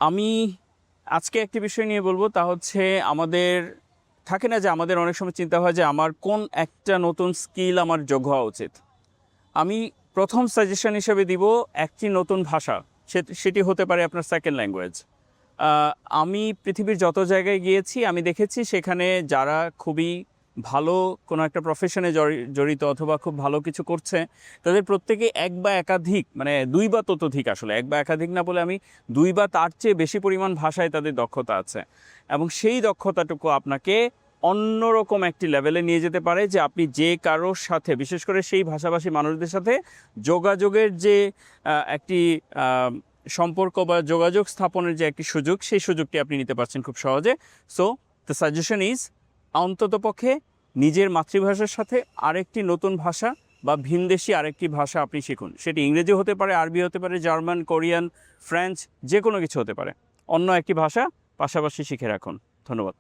আমি আজকে একটি বিষয় নিয়ে বলবো, তা হচ্ছে আমাদের থাকে না যে আমাদের অনেক সময় চিন্তা হয় যে আমার কোন একটা নতুন স্কিল আমার যোগ হওয়া উচিত। আমি প্রথম সাজেশন হিসেবে দিব একটি নতুন ভাষা, সেটি হতে পারে আপনার সেকেন্ড ল্যাঙ্গুয়েজ। আমি পৃথিবীর যত জায়গায় গিয়েছি আমি দেখেছি সেখানে যারা খুবই ভালো কোনো একটা প্রফেশনে জড়িত অথবা খুব ভালো কিছু করছে, তাদের প্রত্যেকে এক বা একাধিক, মানে দুই বা ততোধিক, আসলে এক বা একাধিক না বলে আমি দুই বা তার চেয়ে বেশি পরিমাণ ভাষায় তাদের দক্ষতা আছে। এবং সেই দক্ষতাটুকু আপনাকে অন্যরকম একটি লেভেলে নিয়ে যেতে পারে, যে আপনি যে কারোর সাথে, বিশেষ করে সেই ভাষাভাষী মানুষদের সাথে যোগাযোগের যে একটি সম্পর্ক বা যোগাযোগ স্থাপনের যে একটি সুযোগ, সেই সুযোগটি আপনি নিতে পারছেন খুব সহজে। সো দ্য সাজেশন ইজ, অন্ততপক্ষে নিজের মাতৃভাষার সাথে আরেকটি নতুন ভাষা বা ভিনদেশি আরেকটি ভাষা আপনি শিখুন। সেটি ইংরেজি হতে পারে, আরবি হতে পারে, জার্মান, কোরিয়ান, ফ্রেঞ্চ, যে কোনো কিছু হতে পারে। অন্য একটি ভাষা পাশাপাশি শিখে রাখুন। ধন্যবাদ।